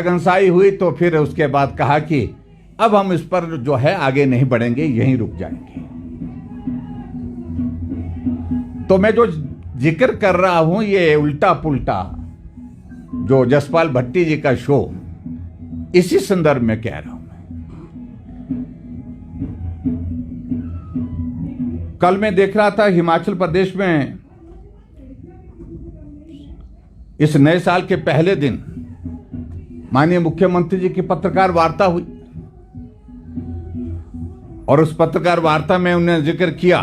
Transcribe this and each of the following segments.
घनसाई हुई तो फिर उसके बाद कहा कि अब हम इस पर जो है आगे नहीं बढ़ेंगे, यहीं रुक जाएंगे। तो मैं जो जिक्र कर रहा हूं ये उल्टा पुल्टा जो जसपाल भट्टी जी का शो, इसी संदर्भ में कह रहा हूं। कल मैं देख रहा था हिमाचल प्रदेश में इस नए साल के पहले दिन माननीय मुख्यमंत्री जी की पत्रकार वार्ता हुई और उस पत्रकार वार्ता में उन्होंने जिक्र किया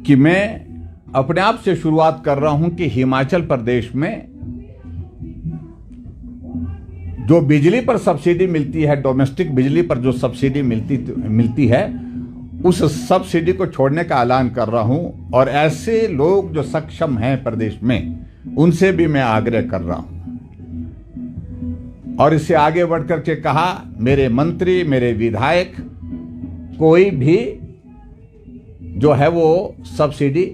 कि मैं अपने आप से शुरुआत कर रहा हूं कि हिमाचल प्रदेश में जो बिजली पर सब्सिडी मिलती है, डोमेस्टिक बिजली पर जो सब्सिडी मिलती है, उस सब्सिडी को छोड़ने का ऐलान कर रहा हूं। और ऐसे लोग जो सक्षम हैं प्रदेश में, उनसे भी मैं आग्रह कर रहा हूं। और इससे आगे बढ़कर के कहा, मेरे मंत्री, मेरे विधायक कोई भी जो है वो सब्सिडी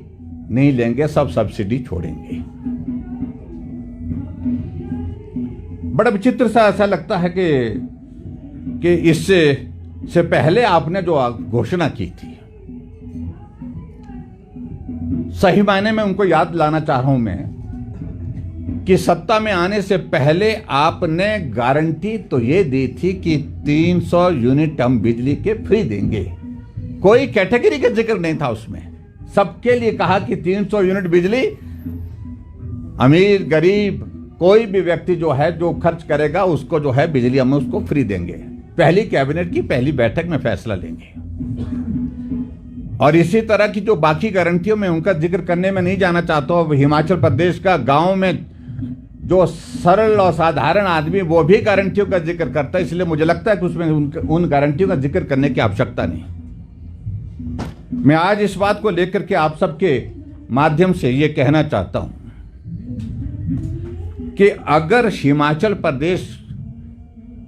नहीं लेंगे, सब सब्सिडी छोड़ेंगे। बड़ा विचित्र सा ऐसा लगता है कि इससे पहले आपने जो घोषणा की थी, सही मायने में उनको याद लाना चाह रहा हूं मैं कि सत्ता में आने से पहले आपने गारंटी तो ये दी थी कि 300 यूनिट हम बिजली के फ्री देंगे। कोई कैटेगरी का जिक्र नहीं था उसमें, सबके लिए कहा कि 300 यूनिट बिजली, अमीर गरीब कोई भी व्यक्ति जो है जो खर्च करेगा उसको जो है बिजली हम उसको फ्री देंगे। पहली कैबिनेट की पहली बैठक में फैसला लेंगे। और इसी तरह की जो बाकी गारंटियों में उनका जिक्र करने में नहीं जाना चाहता हूं। हिमाचल प्रदेश का गांव में जो सरल और साधारण आदमी वो भी गारंटियों का जिक्र करता है, इसलिए मुझे लगता है कि उसमें उन गारंटियों का जिक्र करने की आवश्यकता नहीं। मैं आज इस बात को लेकर के आप सबके माध्यम से ये कहना चाहता हूं कि अगर हिमाचल प्रदेश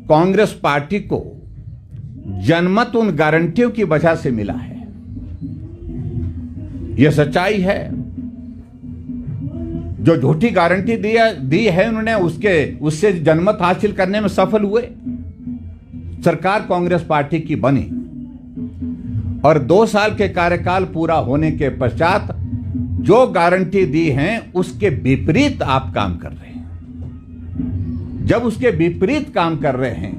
कांग्रेस पार्टी को जनमत उन गारंटियों की वजह से मिला है, यह सच्चाई है। जो झूठी गारंटी दी है उन्होंने, उससे जनमत हासिल करने में सफल हुए। सरकार कांग्रेस पार्टी की बनी और 2 साल के कार्यकाल पूरा होने के पश्चात जो गारंटी दी हैं उसके विपरीत आप काम कर रहे हैं। जब उसके विपरीत काम कर रहे हैं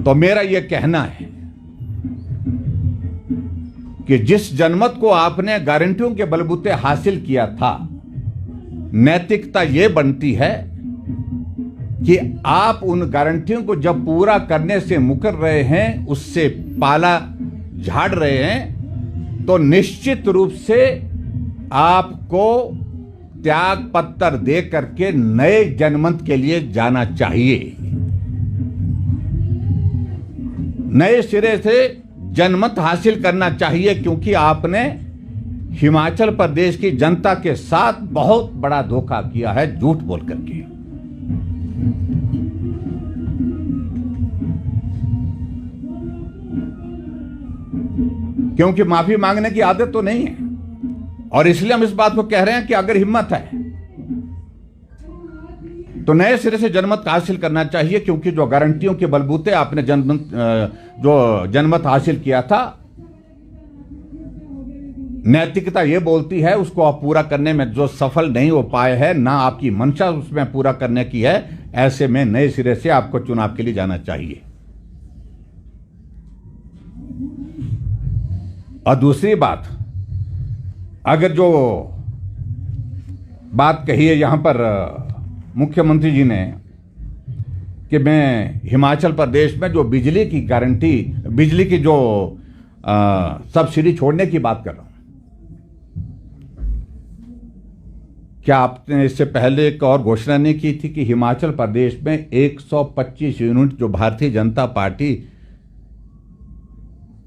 तो मेरा यह कहना है कि जिस जनमत को आपने गारंटियों के बलबूते हासिल किया था, नैतिकता यह बनती है कि आप उन गारंटियों को जब पूरा करने से मुकर रहे हैं, उससे पाला झाड़ रहे हैं, तो निश्चित रूप से आपको त्याग पत्र दे करके नए जनमत के लिए जाना चाहिए। नए सिरे से जनमत हासिल करना चाहिए, क्योंकि आपने हिमाचल प्रदेश की जनता के साथ बहुत बड़ा धोखा किया है, झूठ बोल करके। क्योंकि माफी मांगने की आदत तो नहीं है, और इसलिए हम इस बात को कह रहे हैं कि अगर हिम्मत है तो नए सिरे से जनमत हासिल करना चाहिए। क्योंकि जो गारंटियों के बलबूते आपने जनमत हासिल किया था, नैतिकता यह बोलती है उसको आप पूरा करने में जो सफल नहीं हो पाए हैं, ना आपकी मंशा उसमें पूरा करने की है, ऐसे में नए सिरे से आपको चुनाव के लिए जाना चाहिए। और दूसरी बात, अगर जो बात कही है यहां पर मुख्यमंत्री जी ने कि मैं हिमाचल प्रदेश में जो बिजली की गारंटी, बिजली की जो सब्सिडी छोड़ने की बात कर रहा हूं, क्या आपने इससे पहले एक और घोषणा नहीं की थी कि हिमाचल प्रदेश में 125 यूनिट जो Bharatiya Janata party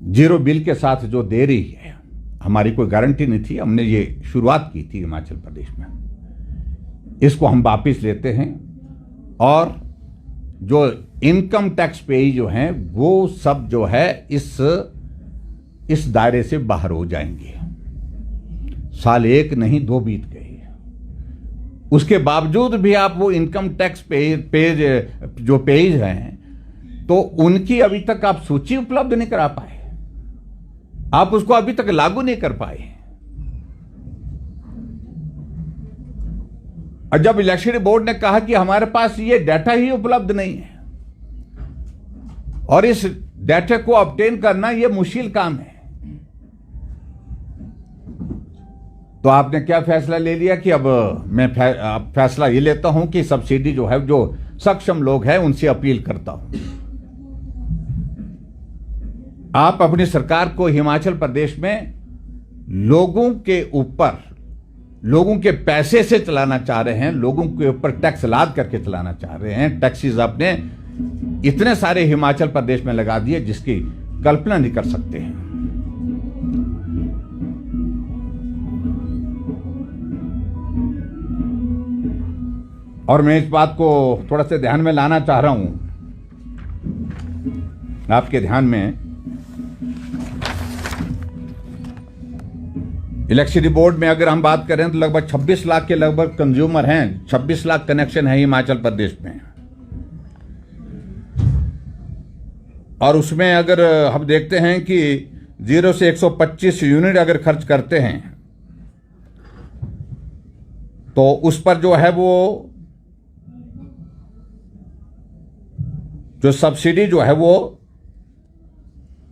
zero bill के साथ जो दे रही है, हमारी कोई गारंटी नहीं थी, हमने ये शुरुआत की थी हिमाचल प्रदेश में, इसको हम वापस लेते हैं। और जो इनकम टैक्स पेई जो हैं वो सब जो है इस दायरे से बाहर हो जाएंगे। साल 1 नहीं 2 बीत गए उसके बावजूद भी आप वो इनकम टैक्स पेज जो पेज हैं, तो उनकी अभी तक आप सूची उपलब्ध नहीं करा पाए, आप उसको अभी तक लागू नहीं कर पाए। और जब इलेक्शन बोर्ड ने कहा कि हमारे पास ये डाटा ही उपलब्ध नहीं है और इस डाटा को ऑब्टेन करना ये मुश्किल काम है, तो आपने क्या फैसला ले लिया कि अब मैं फैसला ये लेता हूं कि सब्सिडी जो है, जो सक्षम लोग हैं उनसे अपील करता हूं। आप अपनी सरकार को हिमाचल प्रदेश में लोगों के ऊपर, लोगों के पैसे से चलाना चाह रहे हैं, लोगों के ऊपर टैक्स लाद करके चलाना चाह रहे हैं। टैक्सेस आपने इतने सारे हिमाचल प्रदेश में लगा दिए जिसकी कल्पना नहीं कर सकते हैं। और मैं इस बात को थोड़ा सा ध्यान में लाना चाह रहा हूं आपके ध्यान में। इलेक्ट्रिसिटी बोर्ड में अगर हम बात करें तो लगभग 26 लाख के लगभग कंज्यूमर हैं, 26 लाख कनेक्शन है हिमाचल प्रदेश में। और उसमें अगर हम देखते हैं कि 0 से 125 यूनिट अगर खर्च करते हैं तो उस पर जो है वो जो सब्सिडी जो है वो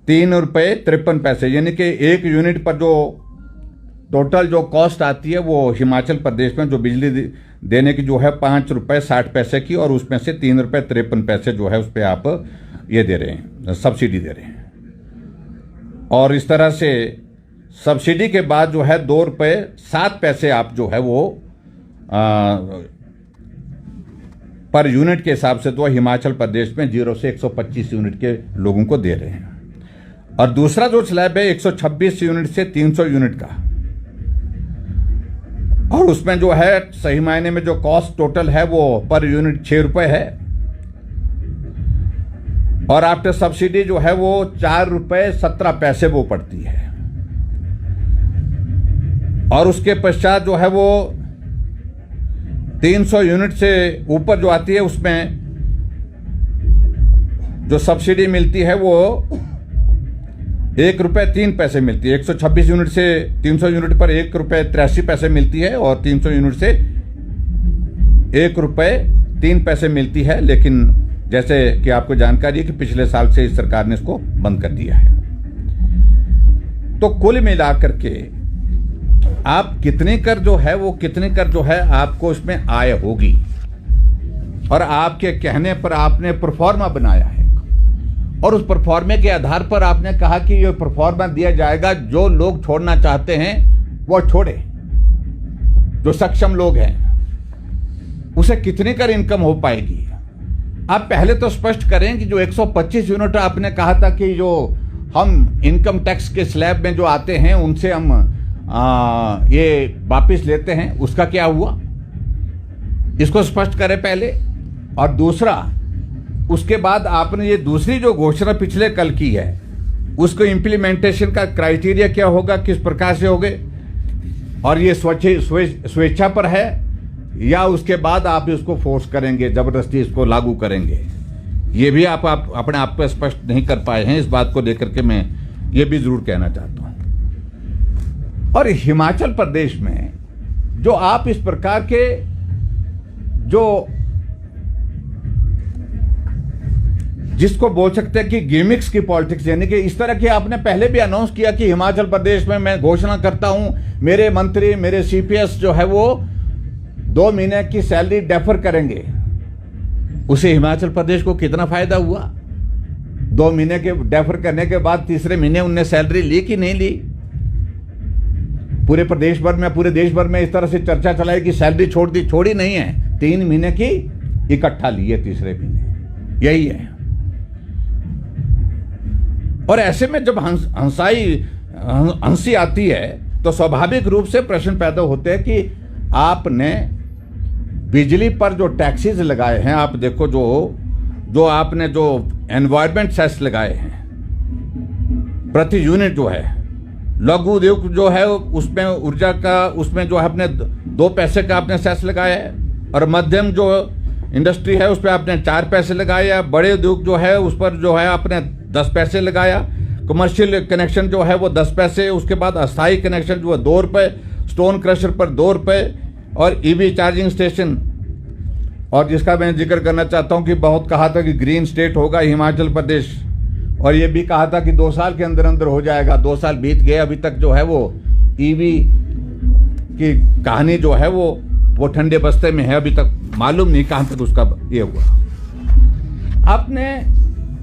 3 रुपये 53 पैसे, यानी कि एक यूनिट पर जो टोटल जो कॉस्ट आती है वो हिमाचल प्रदेश में जो बिजली देने की जो है 5 रुपये 60 पैसे की, और उसमें से 3 रुपये 53 पैसे जो है उस पर आप ये दे रहे हैं, सब्सिडी दे रहे हैं। और इस तरह से सब्सिडी के बाद जो है 2 रुपये 7 पैसे आप जो है वो पर यूनिट के हिसाब से तो हिमाचल प्रदेश में 0 से 125 यूनिट के लोगों को दे रहे हैं। और दूसरा जो स्लैब है 126 यूनिट से 300 यूनिट का, और उसमें जो है सही मायने में जो कॉस्ट टोटल है वो पर यूनिट 6 रुपये है, और आफ्टर सब्सिडी जो है वो 4 रुपये 17 पैसे वो पड़ती है। और उसके पश्चात जो है वो 300 यूनिट से ऊपर जो आती है उसमें जो सब्सिडी मिलती है वो 1 रुपये 3 पैसे मिलती है। 126 यूनिट से 300 यूनिट पर 1 रुपये 83 पैसे मिलती है, और 300 यूनिट से 1 रुपये 3 पैसे मिलती है। लेकिन जैसे कि आपको जानकारी है कि पिछले साल से इस सरकार ने इसको बंद कर दिया है। तो कुल मिलाकर के आप कितने कर जो है वो कितने कर जो है आपको इसमें आय होगी, और आपके कहने पर आपने प्रोफार्मा बनाया है, और उस प्रोफार्मे के आधार पर आपने कहा कि ये प्रोफार्मा दिया जाएगा, जो लोग छोड़ना चाहते हैं वो छोड़े, जो सक्षम लोग हैं उसे कितने कर इनकम हो पाएगी। आप पहले तो स्पष्ट करें कि जो 125 यूनिट आपने कहा था कि जो हम इनकम टैक्स के स्लैब में जो आते हैं उनसे हम ये वापिस लेते हैं, उसका क्या हुआ, इसको स्पष्ट करें पहले। और दूसरा, उसके बाद आपने ये दूसरी जो घोषणा पिछले कल की है उसको इम्प्लीमेंटेशन का क्राइटेरिया क्या होगा, किस प्रकार से होगे, और ये स्वेच्छा पर है या उसके बाद आप इसको फोर्स करेंगे, जबरदस्ती इसको लागू करेंगे, ये भी आप अपने आप पे स्पष्ट नहीं कर पाए हैं। इस बात को लेकर के मैं ये भी जरूर कहना चाहता हूं। और हिमाचल प्रदेश में जो आप इस प्रकार के जो जिसको बोल सकते हैं कि गिमिक्स की पॉलिटिक्स, यानी कि इस तरह की आपने पहले भी अनाउंस किया कि हिमाचल प्रदेश में मैं घोषणा करता हूं मेरे मंत्री, मेरे सीपीएस जो है वो 2 महीने की सैलरी डेफर करेंगे। उसे हिमाचल प्रदेश को कितना फायदा हुआ? 2 महीने के डेफर करने के बाद तीसरे महीने उनने सैलरी ली कि नहीं ली? पूरे प्रदेश भर में, पूरे देश भर में इस तरह से चर्चा चलाई कि सैलरी छोड़ी नहीं है, 3 महीने की इकट्ठा ली है तीसरे महीने, यही है। और ऐसे में जब हंसी आती है तो स्वाभाविक रूप से प्रश्न पैदा होते हैं कि आपने बिजली पर जो टैक्सेस लगाए हैं, आप देखो जो आपने जो एनवायरमेंट सेस लगाए हैं प्रति यूनिट जो है, लघु उद्योग जो है उसमें ऊर्जा का, उसमें जो है अपने 2 पैसे का आपने सेस लगाया है, और मध्यम जो इंडस्ट्री है उस पर आपने 4 पैसे लगाए, या बड़े उद्योग जो है उस पर जो है आपने 10 पैसे लगाया, कमर्शियल कनेक्शन जो है वो 10 पैसे, उसके बाद अस्थायी कनेक्शन जो है 2 रुपये, स्टोन क्रशर पर 2 रुपये, और ईवी चार्जिंग स्टेशन, और जिसका मैं जिक्र करना चाहता हूँ कि बहुत कहा था कि ग्रीन स्टेट होगा हिमाचल प्रदेश, और ये भी कहा था कि 2 साल के अंदर अंदर हो जाएगा। 2 साल बीत गए, अभी तक जो है वो ईवी की कहानी जो है वो ठंडे बस्ते में है, अभी तक मालूम नहीं कहां तक उसका ये हुआ। आपने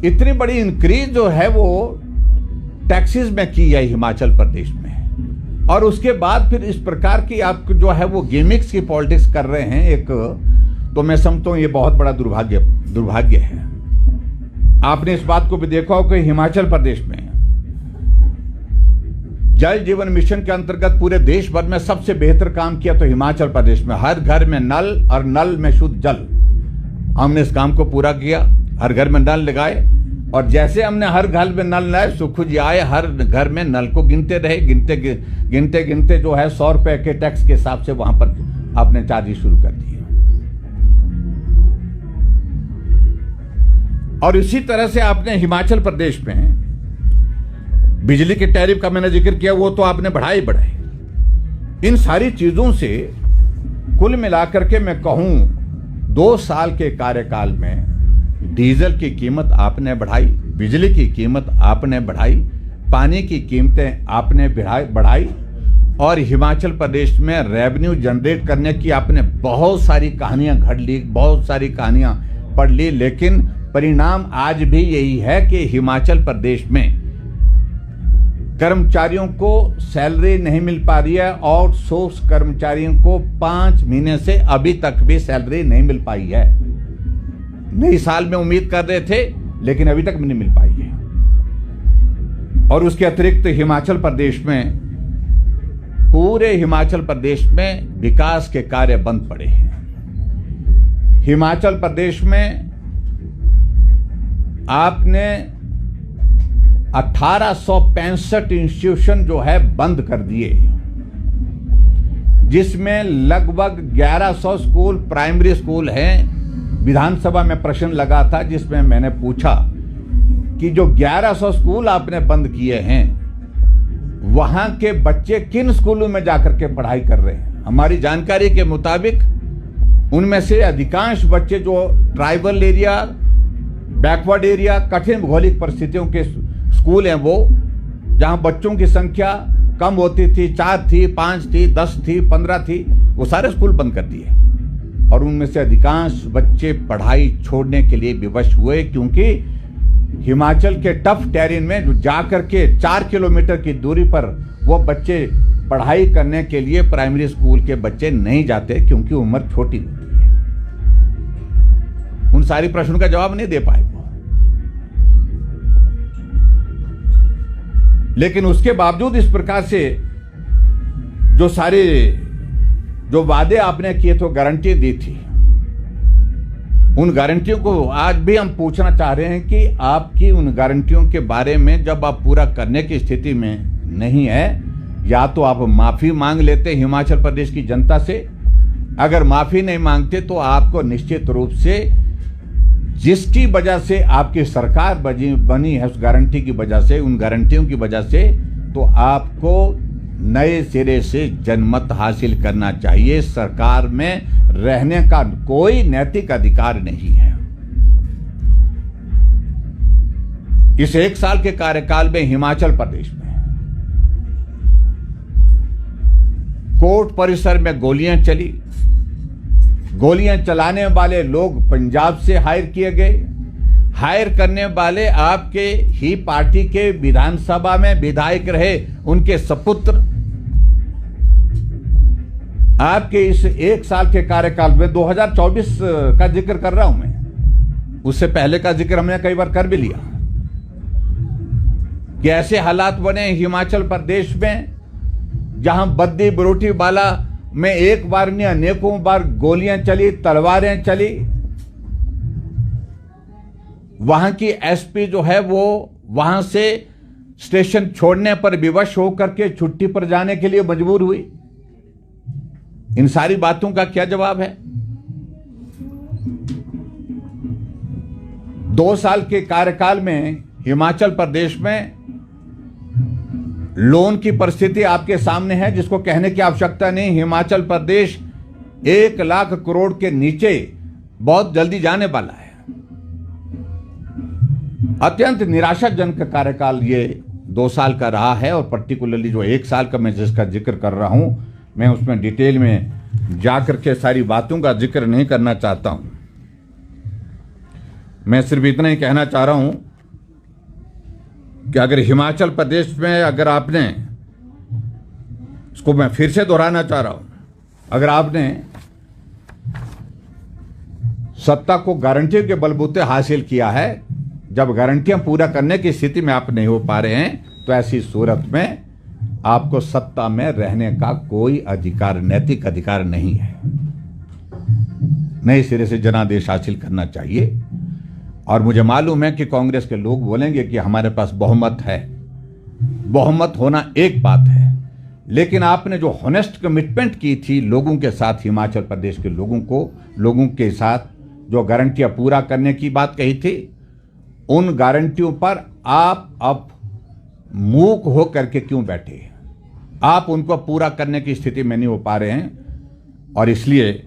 इतनी बड़ी इंक्रीज जो है वो टैक्सेस में की है हिमाचल प्रदेश में, और उसके बाद फिर इस प्रकार की आप जो है वो गिमिक्स की पॉलिटिक्स कर रहे हैं एक, तो मैं समझता हूं ये बहुत बड़ा दुर्भाग्य है। आपने इस बात को भी देखा हो कि हिमाचल प्रदेश में जल जीवन मिशन के अंतर्गत पूरे देश भर में सबसे बेहतर काम किया तो हिमाचल प्रदेश में। हर घर में नल, और नल में शुद्ध जल, हमने इस काम को पूरा किया। हर घर में नल लगाए, और जैसे हमने हर घर में नल लगाए, सुखू जी आए, हर घर में नल को गिनते रहे, गिनते जो है 100 रुपए के टैक्स के हिसाब से वहां पर आपने चार्ज शुरू कर दिए। और इसी तरह से आपने हिमाचल प्रदेश में बिजली के टैरिफ का मैंने जिक्र किया, वो तो आपने बढ़ाई। इन सारी चीजों से कुल मिलाकर के मैं कहूं 2 साल के कार्यकाल में डीजल की कीमत आपने बढ़ाई, बिजली की कीमत आपने बढ़ाई, पानी की कीमतें आपने बढ़ाई, और हिमाचल प्रदेश में रेवेन्यू जनरेट करने की आपने बहुत सारी कहानियां घड़ ली, बहुत सारी कहानियां पढ़ ली, लेकिन परिणाम आज भी यही है कि हिमाचल प्रदेश में कर्मचारियों को सैलरी नहीं मिल पा रही है, और 100 कर्मचारियों को 5 महीने से अभी तक भी सैलरी नहीं मिल पाई है। नई साल में उम्मीद कर रहे थे, लेकिन अभी तक भी नहीं मिल पाई है। और उसके अतिरिक्त हिमाचल प्रदेश में, पूरे हिमाचल प्रदेश में विकास के कार्य बंद पड़े हैं। हिमाचल प्रदेश में आपने 1865 इंस्टीट्यूशन जो है बंद कर दिए, जिसमें लगभग 1100 स्कूल प्राइमरी स्कूल हैं। विधानसभा में प्रश्न लगा था जिसमें मैंने पूछा कि जो 1100 स्कूल आपने बंद किए हैं, वहां के बच्चे किन स्कूलों में जाकर के पढ़ाई कर रहे हैं। हमारी जानकारी के मुताबिक उनमें से अधिकांश बच्चे जो ट्राइबल एरिया, बैकवर्ड एरिया, कठिन भौगोलिक परिस्थितियों के स्कूल हैं, वो जहां बच्चों की संख्या कम होती थी, 4 थी, 5 थी, 10 थी, 15 थी, वो सारे स्कूल बंद कर दिए। और उनमें से अधिकांश बच्चे पढ़ाई छोड़ने के लिए विवश हुए, क्योंकि हिमाचल के टफ टेरेन में जाकर के 4 किलोमीटर की दूरी पर वो बच्चे पढ़ाई करने के लिए प्राइमरी स्कूल के बच्चे नहीं जाते, क्योंकि उम्र छोटी होती है। उन सारी प्रश्नों का जवाब नहीं दे पाए। लेकिन उसके बावजूद इस प्रकार से जो सारे जो वादे आपने किए थे, गारंटी दी थी, उन गारंटियों को आज भी हम पूछना चाह रहे हैं कि आपकी उन गारंटियों के बारे में जब आप पूरा करने की स्थिति में नहीं है, या तो आप माफी मांग लेते हिमाचल प्रदेश की जनता से। अगर माफी नहीं मांगते तो आपको निश्चित रूप से, जिसकी वजह से आपकी सरकार बनी है, उस गारंटी की वजह से, उन गारंटियों की वजह से, तो आपको नए सिरे से जनमत हासिल करना चाहिए। सरकार में रहने का कोई नैतिक अधिकार नहीं है। इस 1 साल के कार्यकाल में हिमाचल प्रदेश में कोर्ट परिसर में गोलियां चली। गोलियां चलाने वाले लोग पंजाब से हायर किए गए। हायर करने वाले आपके ही पार्टी के विधानसभा में विधायक रहे उनके सपुत्र। आपके इस 1 साल के कार्यकाल में 2024 का जिक्र कर रहा हूं मैं, उससे पहले का जिक्र हमने कई बार कर भी लिया कि ऐसे हालात बने हिमाचल प्रदेश में जहां बद्दी बरोटी वाला में एक बार नहीं अनेकों बार गोलियां चली, तलवारें चली। वहां की एसपी जो है वो वहां से स्टेशन छोड़ने पर विवश होकर के छुट्टी पर जाने के लिए मजबूर हुई। इन सारी बातों का क्या जवाब है? 2 साल के कार्यकाल में हिमाचल प्रदेश में लोन की परिस्थिति आपके सामने है, जिसको कहने की आवश्यकता नहीं। हिमाचल प्रदेश 1 लाख करोड़ के नीचे बहुत जल्दी जाने वाला है। अत्यंत निराशाजनक कार्यकाल ये 2 साल का रहा है, और पर्टिकुलरली जो 1 साल का मैं जिसका जिक्र कर रहा हूं, मैं उसमें डिटेल में जाकर के सारी बातों का जिक्र नहीं करना चाहता हूं। मैं सिर्फ इतना ही कहना चाह रहा हूं कि अगर हिमाचल प्रदेश में, अगर आपने, इसको मैं फिर से दोहराना चाह रहा हूं, अगर आपने सत्ता को गारंटी के बलबूते हासिल किया है, जब गारंटियां पूरा करने की स्थिति में आप नहीं हो पा रहे हैं, तो ऐसी सूरत में आपको सत्ता में रहने का कोई अधिकार, नैतिक अधिकार नहीं है। नए सिरे से जनादेश हासिल करना चाहिए। और मुझे मालूम है कि कांग्रेस के लोग बोलेंगे कि हमारे पास बहुमत है। बहुमत होना एक बात है, लेकिन आपने जो हॉनेस्ट कमिटमेंट की थी लोगों के साथ, हिमाचल प्रदेश के लोगों के साथ जो गारंटियां पूरा करने की बात कही थी, उन गारंटियों पर आप अब मूक हो करके क्यों बैठे? आप उनको पूरा करने की स्थिति में नहीं हो पा रहे हैं। और इसलिए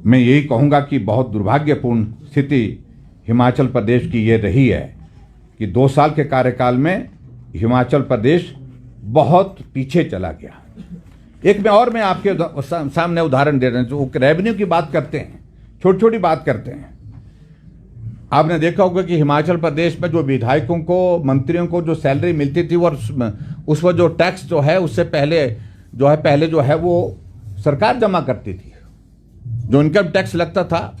मैं यही कहूंगा कि बहुत दुर्भाग्यपूर्ण स्थिति हिमाचल प्रदेश की ये रही है कि 2 साल के कार्यकाल में हिमाचल प्रदेश बहुत पीछे चला गया। एक मैं आपके सामने उदाहरण दे रहे हैं। जो रेवेन्यू की बात करते हैं, छोटी छोटी बात करते हैं, आपने देखा होगा कि हिमाचल प्रदेश में जो विधायकों को, मंत्रियों को जो सैलरी मिलती थी, वो उस पर जो टैक्स जो है, उससे पहले जो है वो सरकार जमा करती थी। जो इनकम टैक्स लगता था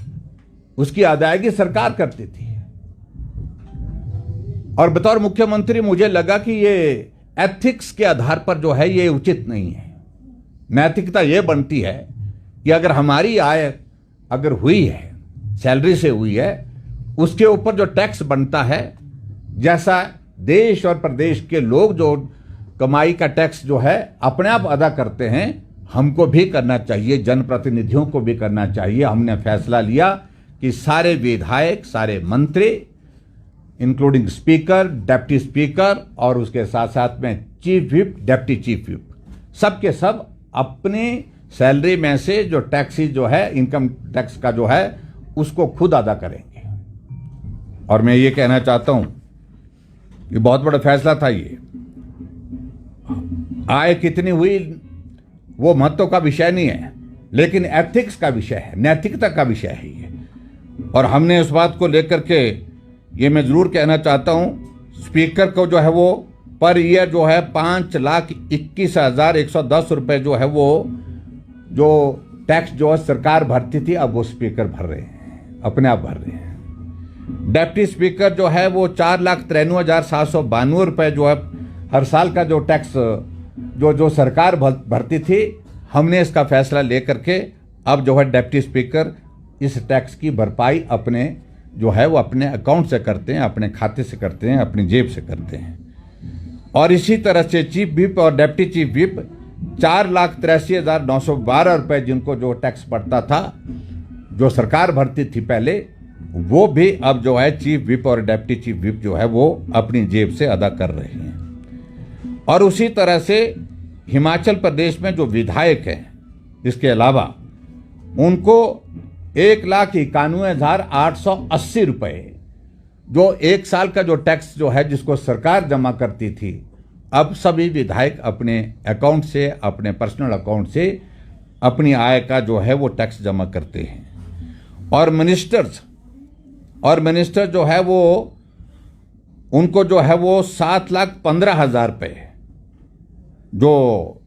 उसकी अदायगी सरकार करती थी। और बतौर मुख्यमंत्री मुझे लगा कि ये एथिक्स के आधार पर जो है ये उचित नहीं है। नैतिकता ये बनती है कि अगर हमारी आय अगर हुई है, सैलरी से हुई है, उसके ऊपर जो टैक्स बनता है, जैसा देश और प्रदेश के लोग जो कमाई का टैक्स जो है अपने आप अदा करते हैं, हमको भी करना चाहिए, जनप्रतिनिधियों को भी करना चाहिए। हमने फैसला लिया कि सारे विधायक, सारे मंत्री, इंक्लूडिंग स्पीकर, डिप्टी स्पीकर और उसके साथ साथ में chief whip, deputy chief whip, सब के सब अपनी सैलरी में से जो टैक्सी जो है, इनकम टैक्स का जो है, उसको खुद अदा करेंगे। और मैं ये कहना चाहता हूं कि बहुत बड़ा फैसला था ये। आय कितनी हुई वो महत्व का विषय नहीं है, लेकिन एथिक्स का विषय है, नैतिकता का विषय है ये। और हमने उस बात को लेकर के ये मैं जरूर कहना चाहता हूं, स्पीकर को जो है वो पर ईयर जो है 5,21,110 रुपए जो है वो जो टैक्स जो है सरकार भरती थी, अब वो स्पीकर भर रहे हैं, अपने आप भर रहे हैं। डिप्टी स्पीकर जो है वो 4,93,792 रुपए जो है हर साल का जो टैक्स जो सरकार भरती थी, हमने इसका फैसला लेकर के अब जो है डिप्टी स्पीकर इस टैक्स की भरपाई अपने जो है वो अपने अकाउंट से करते हैं, अपने खाते से करते हैं, अपनी जेब से करते हैं। और इसी तरह से चीफ व्हिप और डिप्टी चीफ व्हिप 4,83,912 रुपए जिनको जो टैक्स पड़ता था, जो सरकार भरती थी पहले, वो भी अब जो है चीफ व्हिप और डिप्टी चीफ व्हिप जो है वो अपनी जेब से अदा कर रहे हैं। और उसी तरह से हिमाचल प्रदेश में जो विधायक हैं, इसके अलावा उनको 1,91,880 रुपए जो 1 साल का जो टैक्स जो है जिसको सरकार जमा करती थी, अब सभी विधायक अपने अकाउंट से, अपने पर्सनल अकाउंट से अपनी आय का जो है वो टैक्स जमा करते हैं। और मिनिस्टर जो है वो उनको जो है वो 7,15,000 रुपए जो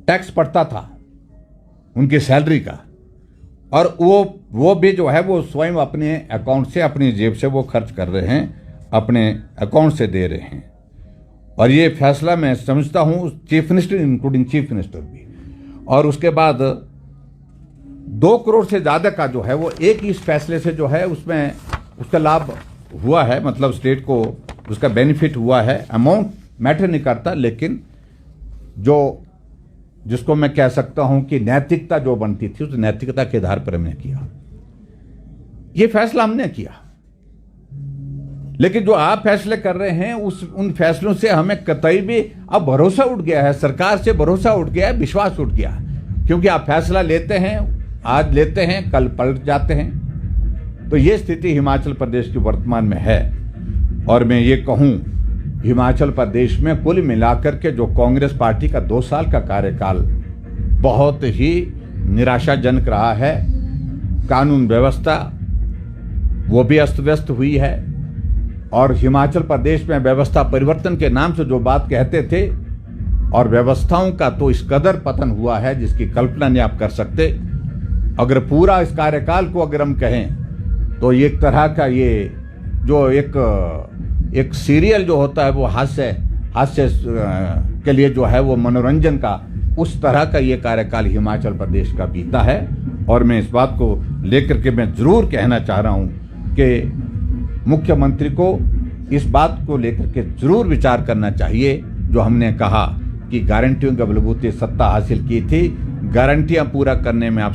टैक्स पड़ता था उनकी सैलरी का, और वो भी जो है वो स्वयं अपने अकाउंट से, अपनी जेब से वो खर्च कर रहे हैं, अपने अकाउंट से दे रहे हैं। और ये फैसला मैं समझता हूँ chief minister, including chief minister भी, और उसके बाद 2 करोड़ से ज़्यादा का जो है वो एक इस फैसले से जो है उसमें उसका लाभ हुआ है, मतलब स्टेट को उसका बेनिफिट हुआ है। अमाउंट मैटर नहीं करता, लेकिन जिसको मैं कह सकता हूं कि नैतिकता जो बनती थी, उस नैतिकता के आधार पर हमने किया, ये फैसला हमने किया। लेकिन जो आप फैसले कर रहे हैं उन फैसलों से हमें कतई भी अब भरोसा उठ गया है, सरकार से भरोसा उठ गया है, विश्वास उठ गया है। क्योंकि आप फैसला लेते हैं, आज लेते हैं, कल पलट जाते हैं। तो ये स्थिति हिमाचल प्रदेश की वर्तमान में है। और मैं ये कहूं, हिमाचल प्रदेश में कुल मिलाकर के जो कांग्रेस पार्टी का 2 साल का कार्यकाल बहुत ही निराशाजनक रहा है। कानून व्यवस्था वो भी अस्त व्यस्त हुई है, और हिमाचल प्रदेश में व्यवस्था परिवर्तन के नाम से जो बात कहते थे, और व्यवस्थाओं का तो इस कदर पतन हुआ है जिसकी कल्पना नहीं आप कर सकते। अगर पूरा इस कार्यकाल को अगर हम कहें तो एक तरह का ये जो एक सीरियल जो होता है वो हास्य के लिए जो है वो मनोरंजन का, उस तरह का ये कार्यकाल हिमाचल प्रदेश का बीता है। और मैं इस बात को लेकर के मैं जरूर कहना चाह रहा हूं कि मुख्यमंत्री को इस बात को लेकर के जरूर विचार करना चाहिए। जो हमने कहा कि गारंटियों के बलबूते सत्ता हासिल की थी, गारंटियां पूरा करने में आप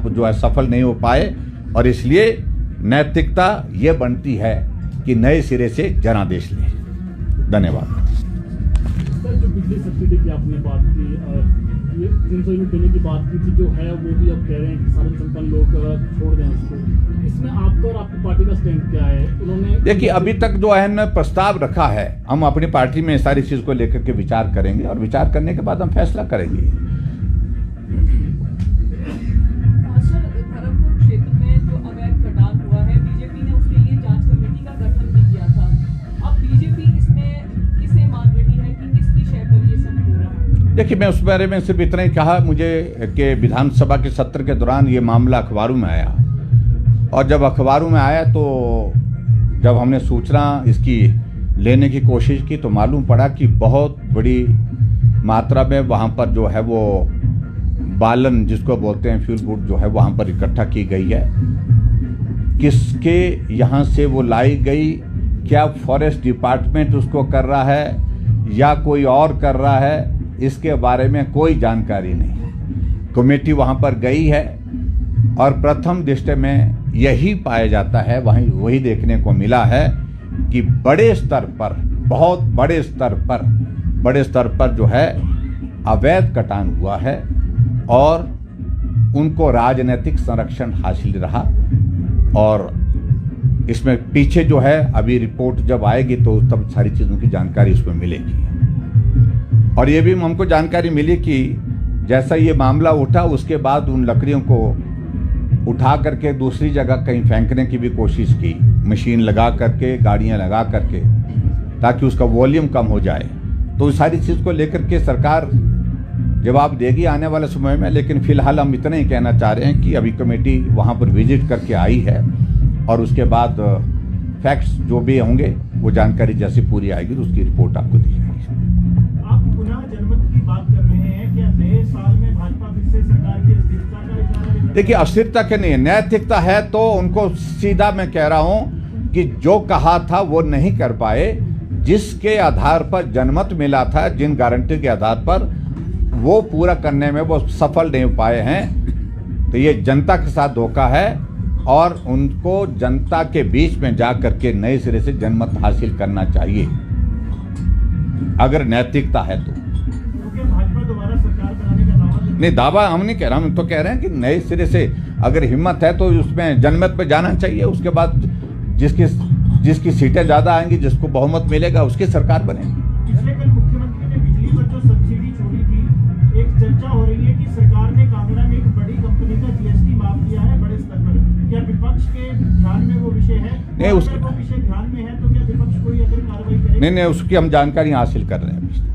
जो है सफल नहीं हो पाए, और इसलिए नैतिकता ये बनती है कि नए सिरे से जनादेश लें। धन्यवाद। सर, जो बिजली सब्सिडी की आपने बात की, ये 300 यूनिट देने की बात की थी, जो है वो भी अब कह रहे हैं कि साधारण संपन्न लोग छोड़ दें उसको। इसमें आपका और आपकी पार्टी का स्टैंड क्या है? उन्होंने देखिए, अभी तक जो है प्रस्ताव रखा है, हम अपनी पार्टी में सारी चीज को लेकर के विचार करेंगे, और विचार करने के बाद हम फैसला करेंगे। देखिए, मैं उस बारे में सिर्फ इतना ही कहा मुझे कि विधानसभा के सत्र के दौरान ये मामला अखबारों में आया, और जब अखबारों में आया तो जब हमने सूचना इसकी लेने की कोशिश की तो मालूम पड़ा कि बहुत बड़ी मात्रा में वहाँ पर जो है वो बालन जिसको बोलते हैं फ्यूल वुड जो है वहाँ पर इकट्ठा की गई है। किसके यहाँ से वो लाई गई, क्या फॉरेस्ट डिपार्टमेंट उसको कर रहा है या कोई और कर रहा है, इसके बारे में कोई जानकारी नहीं। कमेटी वहाँ पर गई है और प्रथम दृष्टि में यही पाया जाता है, वही देखने को मिला है कि बड़े स्तर पर, बहुत बड़े स्तर पर जो है अवैध कटान हुआ है और उनको राजनीतिक संरक्षण हासिल रहा। और इसमें पीछे जो है अभी रिपोर्ट जब आएगी तो तब सारी चीज़ों की जानकारी उसमें मिलेगी। और ये भी हमको जानकारी मिली कि जैसा ये मामला उठा उसके बाद उन लकड़ियों को उठा करके दूसरी जगह कहीं फेंकने की भी कोशिश की, मशीन लगा करके, गाड़ियां लगा करके, ताकि उसका वॉल्यूम कम हो जाए। तो इस सारी चीज़ को लेकर के सरकार जवाब देगी आने वाले समय में। लेकिन फिलहाल हम इतना ही कहना चाह रहे हैं कि अभी कमेटी वहाँ पर विजिट करके आई है और उसके बाद फैक्ट्स जो भी होंगे वो जानकारी जैसे पूरी आएगी तो उसकी रिपोर्ट आपको दी जाएगी। आप पुनः जनमत की बात कर रहे हैं, क्या नए साल में भाजपा फिर से सरकार की अस्थिरता का इशारा? देखिए, अस्थिरता के नहीं है, नैतिकता है। तो उनको सीधा मैं कह रहा हूं कि जो कहा था वो नहीं कर पाए, जिसके आधार पर जनमत मिला था, जिन गारंटी के आधार पर वो पूरा करने में वो सफल नहीं हो पाए हैं। तो ये जनता के साथ धोखा है और उनको जनता के बीच में जा करके नए सिरे से जनमत हासिल करना चाहिए अगर नैतिकता है तो। भाजपा दोबारा सरकार बनाने का दावा नहीं, दावा हम नहीं कह रहा, हम तो कह रहे हैं कि नए सिरे से अगर हिम्मत है तो उसमें जनमत पे जाना चाहिए। उसके बाद जिसकी सीटें ज्यादा आएंगी, जिसको बहुमत मिलेगा, उसकी सरकार बनेगी। पिछले कल मुख्यमंत्री ने बिजली पर जो सब्सिडी छोड़ी थी, एक चर्चा हो रही है कि सरकार ने कांगड़ा में एक बड़ी कंपनी का जीएसटी माफ किया है बड़े स्तर पर। क्या विपक्ष के ध्यान में वो विषय है? नहीं, वो विषय ध्यान में है तो क्या विपक्ष कोई अगर कार्रवाई करे? नहीं, उसकी हम जानकारी हासिल कर रहे हैं।